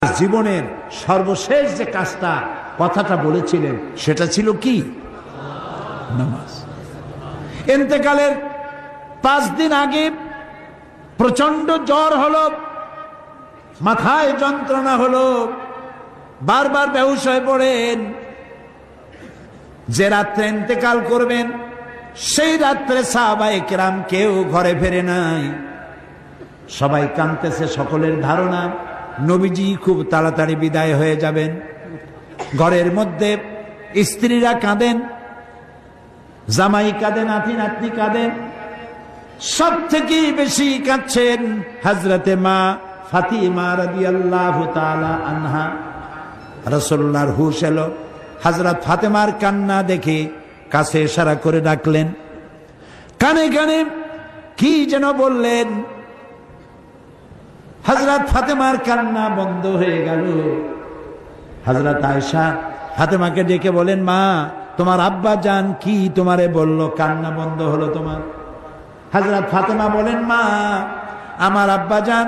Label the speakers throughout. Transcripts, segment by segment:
Speaker 1: জীবনের সর্বশেষ যে কাজটা কথাটা বলেছিলেন সেটা ছিল কি? নামাজ। ইন্তেকালের 5 দিন আগে প্রচন্ড জ্বর হলো, মাথায় যন্ত্রণা হলো, বারবার বেহুশ হয়ে পড়েন। যে রাত্রে ইন্তেকাল করবেন সেই রাত্রে সাহাবায়ে কেরাম কেউ ঘরে ফেরে নাই, সবাই কাঁদতেছে। সকলের ধারণা নবীজি খুব তাড়াতাড়ি বিদায় হয়ে যাবেন। ঘরের মধ্যে স্ত্রীরা কাঁদেন, জামাই কাঁদেন, নাতি নাতনি কাঁদেন। সব থেকে বেশি কাঁদছেন হযরতে মা ফাতিমা রাদিয়াল্লাহু তাআলা আনহা। রাসূলুল্লাহর হুশ এলো, হযরত ফাতেমার কান্না দেখে কাছে ইশারা করে ডাকলেন, কানে কানে কি যেন বললেন। হযরত ফাতেমার কান্না বন্ধ হয়ে গেল। হযরত আয়েশা ফাতেমাকে ডেকে বলেন, মা তোমার আব্বা জান কি তোমারে বলল, কান্না বন্ধ হলো তোমার? হযরত ফাতেমা বলেন, মা আমার আব্বা জান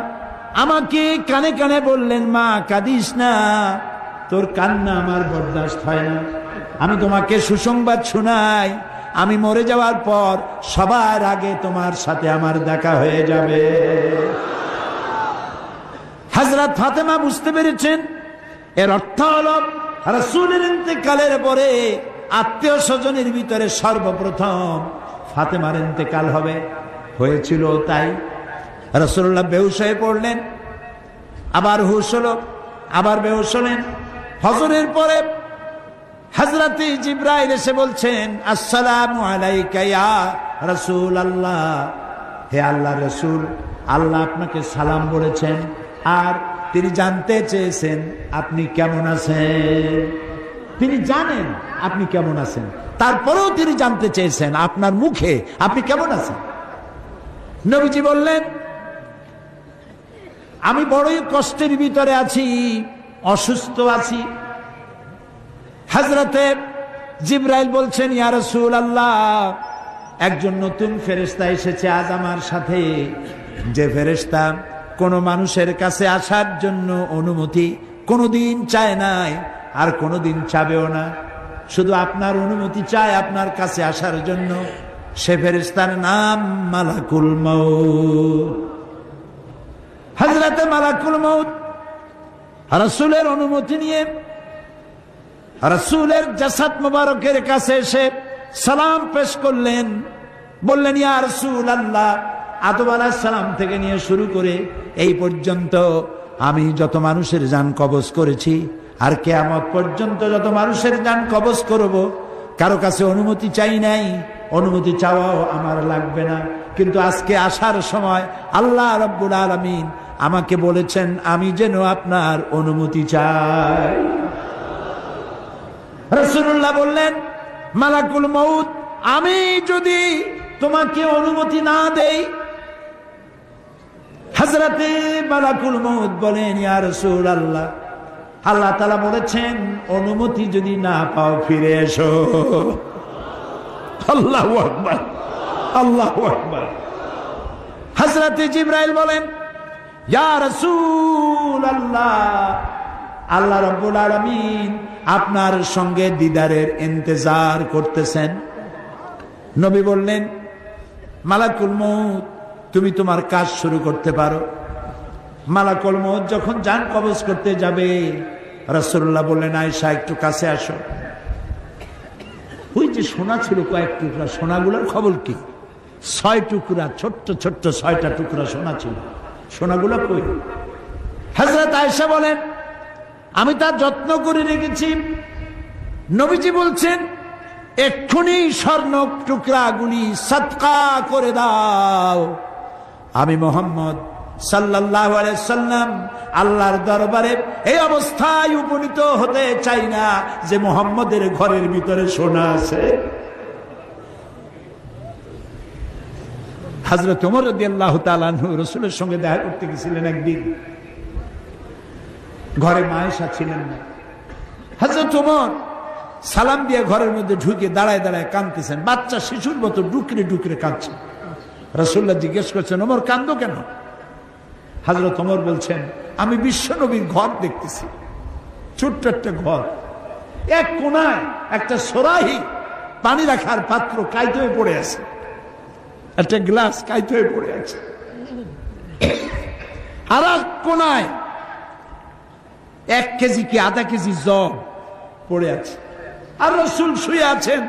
Speaker 1: আমাকে কানে কানে বললেন, মা কাঁদিস না, তোর কান্না আমার বরদাস্ত হয় না। আমি তোমাকে সুসংবাদ শোনাই, আমি মরে যাওয়ার পর সবার আগে তোমার সাথে আমার দেখা হয়ে যাবে। হযরত ফাতেমা বুঝতে পেরেছেন এর অর্থ হলো রাসূলের ইন্তেকালের পরে আত্মীয় স্বজনের ভিতরে সর্বপ্রথম ফাতেমার ইন্তেকাল হবে। হয়েছিল তাই। রাসূলুল্লাহ বেহুশ হয়ে পড়লেন, আবার হুশ হলো, আবার বেহুশ হলেন। ফজরের পরে হযরতে জিবরাইল এসে বলছেন, আসসালামু আলাইকা ইয়া রাসূলুল্লাহ, হে আল্লাহর রাসূল, আল্লাহ আপনাকে সালাম বলেছেন আর তিনি জানতে চেয়েছেন আপনি কেমন আছেন। তিনি জানেন আপনি কেমন আছেন, তারপরেও তিনি জানতে চেয়েছেন আপনার মুখে আপনি কেমন আছেন। নবীজি বললেন, আমি বড়ই কষ্টের ভিতরে আছি, অসুস্থ আছি। হযরতে জিবরাইল বলছেন, ইয়া রাসূলুল্লাহ, একজন নতুন ফেরেশতা এসেছে আজ আমার সাথে, যে ফেরেশতা কোন মানুষের কাছে আসার জন্য অনুমতি কোনোদিন চায় নাই আর কোনোদিন চাবেও না, শুধু আপনার অনুমতি চায় আপনার কাছে আসার জন্য। সে ফেরেশতার নাম মালাকুল মউত। হযরতে মালাকুল মউত রাসূলের অনুমতি নিয়ে রাসূলের জাসাদ মোবারকের কাছে এসে সালাম পেশ করলেন। বললেন, ইয়া রাসূলুল্লাহ, আদম আলাইহিস সালাম থেকে নিয়ে শুরু করে এই পর্যন্ত আমি যত মানুষের জান কবজ করেছি আর কিয়ামত পর্যন্ত যত মানুষের জান কবজ করব, কারো কাছে অনুমতি চাই নাই, অনুমতি চাওয়াও আমার লাগবে না। কিন্তু আজকে আসার সময় আল্লাহ রাব্বুল আলামিন আমাকে বলেছেন আমি যেন আপনার অনুমতি চাই। রাসূলুল্লাহ বললেন, মালাকুল মউত, আমি যদি তোমাকে অনুমতি না দেই? হযরতে মালাকুল মউত বলেন, ইয়া রাসূলুল্লাহ, আল্লাহ তাআলা বলেছেন অনুমতি যদি না পাও ফিরে এসো। আল্লাহু আকবার, আল্লাহু আকবার। হযরতে জিবরাইল বলেন, ইয়া রাসূলুল্লাহ, আল্লাহ রাব্বুল আলামিন আপনার সঙ্গে দিদারের ইন্তজার করতেছেন। নবী বললেন, মালাকুল মউত, তুমি তোমার কাজ শুরু করতে পারো। মালাকুল মউত যখন জান কবজ করতে যাবে, রাসূলুল্লাহ বললেন, আয়েশা একটু কাছে আসো। ওই যে সোনা ছিল কয়েক টুকরা, সোনাগুলোর খবর কি? 6 টুকরা, ছোট্ট ছোট্ট 6টা টুকরা সোনা ছিল, সোনাগুলো কই? হযরত আয়েশা বলেন, আমি তার যত্ন করে রেখেছি। নবীজি বলছেন, এক্ষুনি স্বর্ণ টুকরাগুলি সদকা করে দাও। আমি মুহাম্মদ সাল্লাল্লাহু আলাইহি সাল্লাম আল্লাহর দরবারে এই অবস্থায় উপনীত হতে চাই না যে মুহাম্মদের ঘরের ভিতরে সোনা আছে। হযরত ওমর রাদিয়াল্লাহু তাআলা আনহু রাসূলের সঙ্গে দেখা করতে গেছিলেন একদিন। ঘরে মা আয়েশা ছিলেন না। হযরত ওমর সালাম দিয়ে ঘরের মধ্যে ঢুকে দাঁড়ায় দাঁড়ায় কাঁদতেছেন, বাচ্চা শিশুর মতো ডুকরে ডুকরে কাঁদছে। রাসূলুল্লাহ জিজ্ঞেস করছেন, ওমর কাঁদো কেন? হযরত ওমর বলছেন, আমি বিশ্ব নবীর ঘর দেখতেছি, ছোট্ট একটা ঘর, এক কোনায় একটা সরাহি পানি রাখার পাত্র কাইতে হয়ে পড়ে আছে, একটা গ্লাস কাইতে হয়ে পড়ে আছে, আর এক কোনায় 1 কেজি কি আধা কেজি জব পড়ে আছে, আর রাসূল শুয়ে আছেন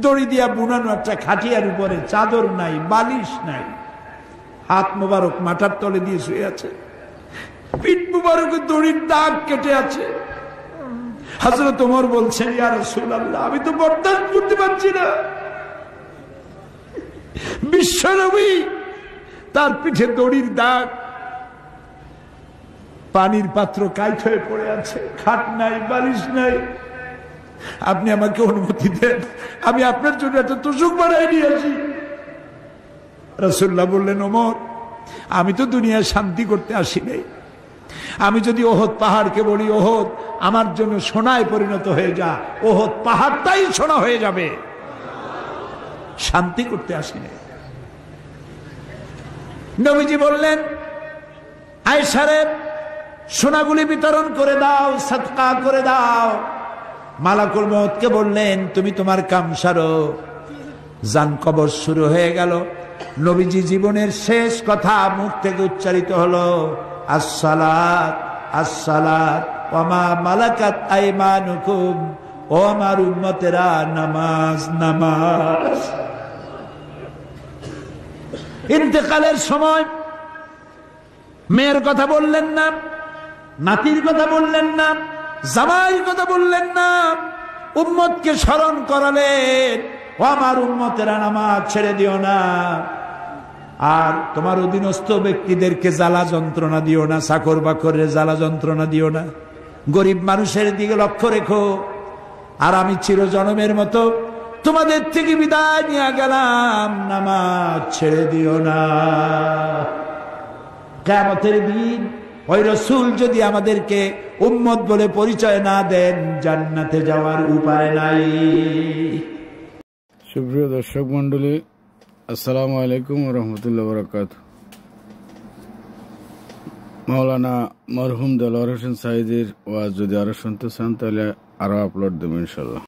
Speaker 1: দড়ি দিয়া বুনানো একটা খাটিয়ার উপরে, চাদর নাই, বালিশ নাই, হাত মোবারক মাথার তলে দিয়ে শুয়ে আছে, পিঠ মোবারকে দড়ির দাগ কেটে আছে। হযরত ওমর বলছেন, ইয়া রাসূলুল্লাহ, আমি তো বরদাস্ত করতে পারছি না, বিশ্বনবী তার পিঠে দড়ির দাগ, পানির পাত্র কাইট হয়ে পড়ে আছে, খাট নাই, বালিশ নাই, আপনি আমাকে অনুমতি দেন, আমি আপনার জন্য একটা তোষক বানাই নিয়ে আসি। রাসূলুল্লাহ বললেন, ওমর, আমি তো দুনিয়ায় শান্তি করতে আসি নাই, আমি যদি ওহদ পাহাড়কে বলি ওহদ আমার জন্য সোনায় পরিণত হয়ে যা, ওহদ পাহাড়টাই সোনা হয়ে যাবে, শান্তি করতে আসি নাই। নবীজি বললেন, আয়েশারে সোনাগুলি বিতরণ করে দাও, সাদকা করে দাও। মালাকুল মউতকে বললেন, তুমি তোমার কাম সারো। জান কবজ শুরু হয়ে গেল। নবীজি জীবনের শেষ কথা মুখ থেকে উচ্চারিত হলো, আসসালাত আসসালাত ওয়া মা মালাকাত আইমানুকুম, ও আমার উম্মতেরা, নামাজ নামাজ। ইন্তেকালের সময় মেয়ের কথা বললেন না, নাতির কথা বললেন না, জামাইয়ের কথা বললেন না, উম্মতকে স্মরণ করালেন, ও আমার উম্মতেরা, নামাজ ছেড়ে দিও না, আর তোমার অধীনস্থ ব্যক্তিদেরকে জ্বালা যন্ত্রণা দিও না, চাকর বাকরের জ্বালা যন্ত্রণা দিও না, গরিব মানুষের দিকে লক্ষ্য রেখো, আর আমি চিরজনমের মতো তোমাদের থেকে বিদায় নিয়ে গেলাম, নামাজ ছেড়ে দিও না। কিয়ামতের দিন ওই রাসূল যদি আমাদেরকে উম্মত বলে পরিচয় না দেন, জান্নাতে যাওয়ার উপায় নাই।
Speaker 2: সুপ্রিয় দর্শক মন্ডলী, আসসালামু আলাইকুম ওয়া রাহমাতুল্লাহি ওয়া বারাকাতুহু। মাওলানা মরহুম দেলোয়ার হোসেন সাঈদীর ওয়াজ যদি আরো শুনতে চান তাহলে আরো আপলোড দেব ইনশাআল্লাহ।